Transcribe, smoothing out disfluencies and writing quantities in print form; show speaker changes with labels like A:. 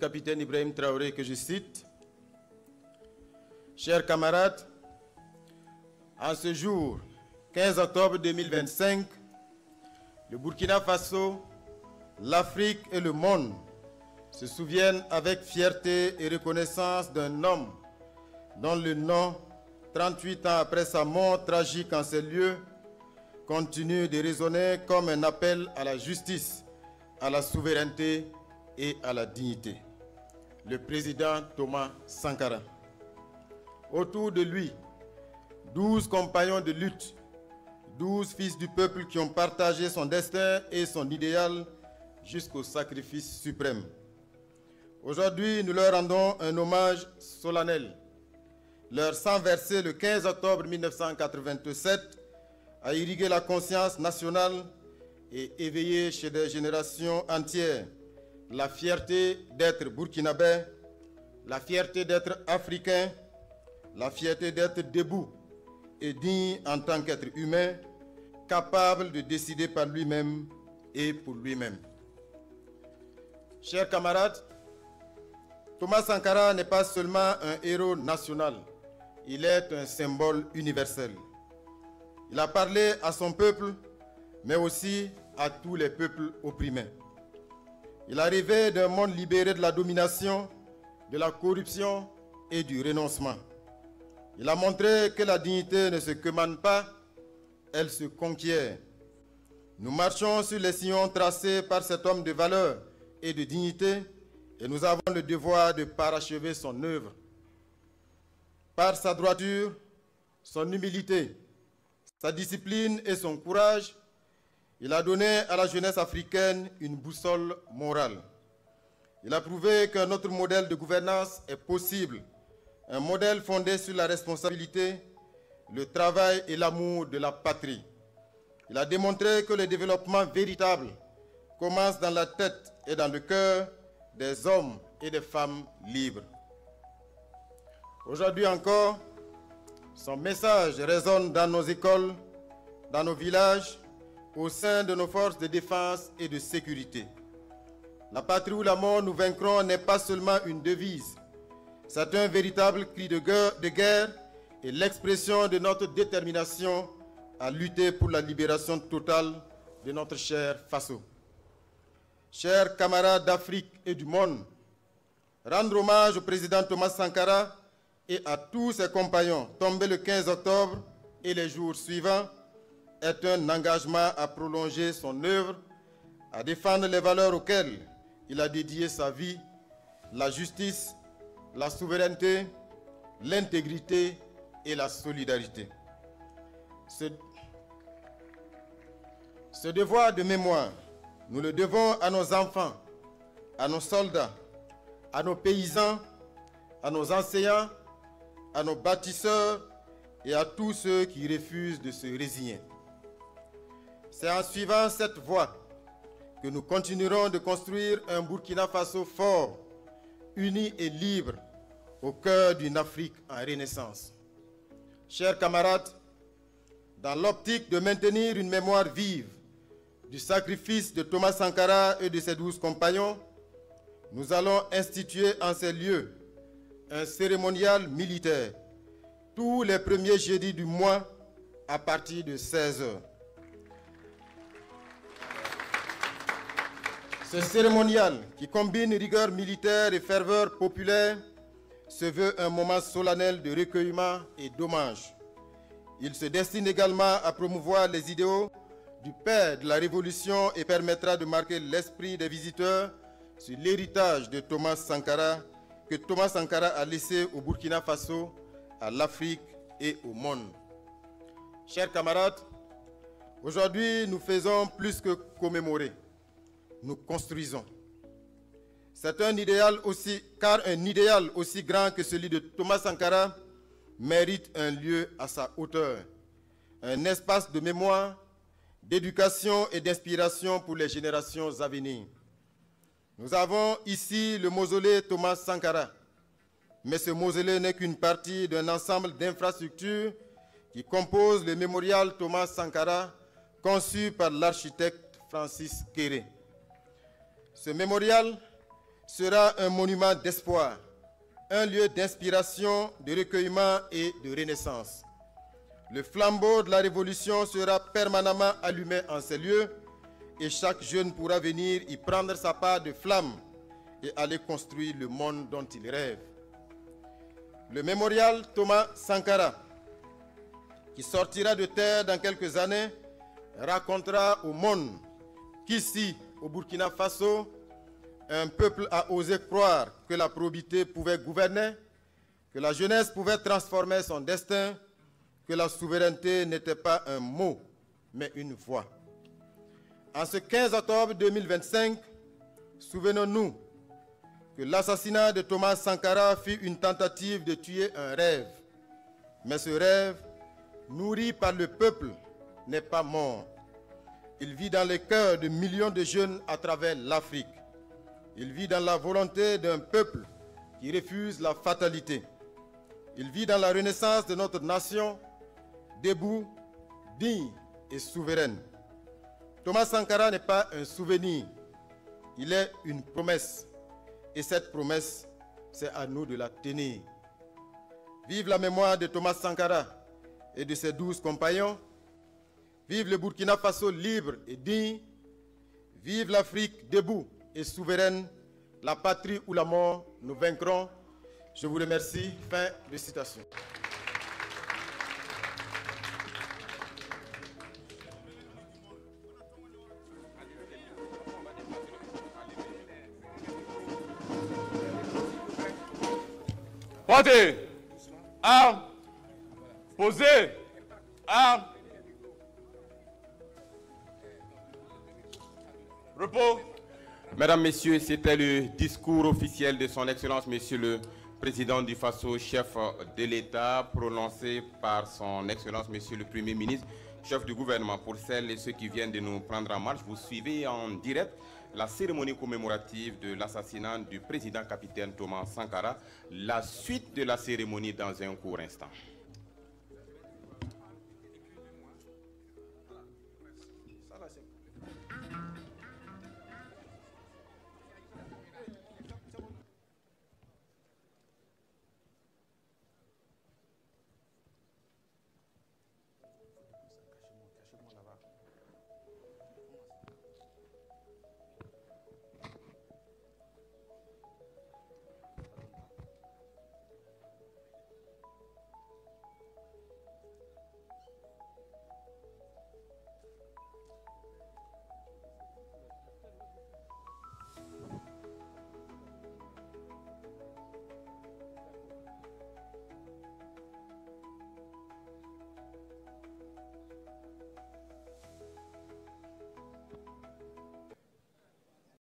A: capitaine Ibrahim Traoré que je cite. Chers camarades, en ce jour, 15 octobre 2025, le Burkina Faso, l'Afrique et le monde se souviennent avec fierté et reconnaissance d'un homme dont le nom, 38 ans après sa mort tragique en ces lieux, continue de résonner comme un appel à la justice, à la souveraineté et à la dignité. Le président Thomas Sankara. Autour de lui, 12 compagnons de lutte, 12 fils du peuple qui ont partagé son destin et son idéal jusqu'au sacrifice suprême. Aujourd'hui, nous leur rendons un hommage solennel. Leur sang versé le 15 octobre 1987 a irrigué la conscience nationale et éveillé chez des générations entières la fierté d'être burkinabé, la fierté d'être africain, la fierté d'être debout et digne en tant qu'être humain, capable de décider par lui-même et pour lui-même. Chers camarades, Thomas Sankara n'est pas seulement un héros national, il est un symbole universel. Il a parlé à son peuple, mais aussi à tous les peuples opprimés. Il a rêvé d'un monde libéré de la domination, de la corruption et du renoncement. Il a montré que la dignité ne se commande pas, elle se conquiert. Nous marchons sur les sillons tracés par cet homme de valeur et de dignité et nous avons le devoir de parachever son œuvre. Par sa droiture, son humilité, sa discipline et son courage, il a donné à la jeunesse africaine une boussole morale. Il a prouvé qu'un autre modèle de gouvernance est possible, un modèle fondé sur la responsabilité, le travail et l'amour de la patrie. Il a démontré que le développement véritable commence dans la tête et dans le cœur des hommes et des femmes libres. Aujourd'hui encore, son message résonne dans nos écoles, dans nos villages, au sein de nos forces de défense et de sécurité. La patrie ou la mort, nous vaincrons n'est pas seulement une devise. C'est un véritable cri de guerre et l'expression de notre détermination à lutter pour la libération totale de notre cher Faso. Chers camarades d'Afrique et du monde, rendre hommage au président Thomas Sankara et à tous ses compagnons tombés le 15 octobre et les jours suivants est un engagement à prolonger son œuvre, à défendre les valeurs auxquelles il a dédié sa vie, la justice, la souveraineté, l'intégrité et la solidarité. Ce devoir de mémoire, nous le devons à nos enfants, à nos soldats, à nos paysans, à nos enseignants, à nos bâtisseurs et à tous ceux qui refusent de se résigner. C'est en suivant cette voie que nous continuerons de construire un Burkina Faso fort, uni et libre, au cœur d'une Afrique en renaissance. Chers camarades, dans l'optique de maintenir une mémoire vive du sacrifice de Thomas Sankara et de ses 12 compagnons, nous allons instituer en ces lieux un cérémonial militaire tous les premiers jeudis du mois à partir de 16 h. Ce cérémonial, qui combine rigueur militaire et ferveur populaire, se veut un moment solennel de recueillement et d'hommage. Il se destine également à promouvoir les idéaux du père de la Révolution et permettra de marquer l'esprit des visiteurs sur l'héritage de Thomas Sankara, que Thomas Sankara a laissé au Burkina Faso, à l'Afrique et au monde. Chers camarades, aujourd'hui nous faisons plus que commémorer. Nous construisons. C'est un idéal aussi, car un idéal aussi grand que celui de Thomas Sankara mérite un lieu à sa hauteur, un espace de mémoire, d'éducation et d'inspiration pour les générations à venir. Nous avons ici le mausolée Thomas Sankara, mais ce mausolée n'est qu'une partie d'un ensemble d'infrastructures qui composent le mémorial Thomas Sankara conçu par l'architecte Francis Kéré. Ce mémorial sera un monument d'espoir, un lieu d'inspiration, de recueillement et de renaissance. Le flambeau de la révolution sera permanemment allumé en ces lieux et chaque jeune pourra venir y prendre sa part de flamme et aller construire le monde dont il rêve. Le mémorial Thomas Sankara, qui sortira de terre dans quelques années, racontera au monde qu'ici, au Burkina Faso, un peuple a osé croire que la probité pouvait gouverner, que la jeunesse pouvait transformer son destin, que la souveraineté n'était pas un mot, mais une voix. En ce 15 octobre 2025, souvenons-nous que l'assassinat de Thomas Sankara fut une tentative de tuer un rêve. Mais ce rêve, nourri par le peuple, n'est pas mort. Il vit dans les cœurs de millions de jeunes à travers l'Afrique. Il vit dans la volonté d'un peuple qui refuse la fatalité. Il vit dans la renaissance de notre nation, debout, digne et souveraine. Thomas Sankara n'est pas un souvenir, il est une promesse. Et cette promesse, c'est à nous de la tenir. Vive la mémoire de Thomas Sankara et de ses 12 compagnons. Vive le Burkina Faso libre et digne. Vive l'Afrique debout et souveraine. La patrie ou la mort, nous vaincrons. Je vous remercie. Fin de citation.
B: Portez, armes, posez, armes, repos.
C: Mesdames, Messieurs, c'était le discours officiel de son Excellence, Monsieur le Président du Faso, chef de l'État, prononcé par son Excellence, Monsieur le Premier ministre, chef du gouvernement. Pour celles et ceux qui viennent de nous prendre en marche, vous suivez en direct la cérémonie commémorative de l'assassinat du président capitaine Thomas Sankara, la suite de la cérémonie dans un court instant.